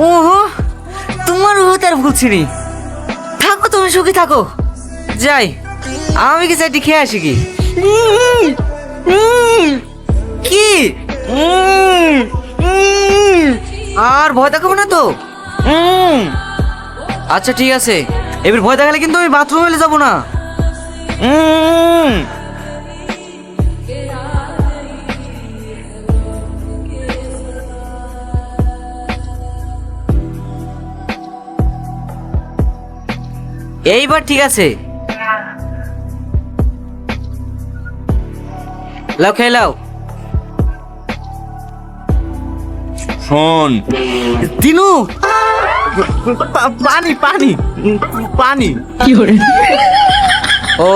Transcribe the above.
ওহো, তোমার হতে আর ভুলছিনি। থাকো, তুমি সুখী থাকো। যাই, আমি কি চাইটি খেয়ে আসি কি? কি? আর ভয় দেখাবো না তো? আচ্ছা ঠিক আছে, এবার ভয় দেখালে কিন্তু আমি বাথরুমে যাবো না। এইবার ঠিক আছে, লাও খেয়ে লাও। শোন, দিনু, পানি পানি পানি। ও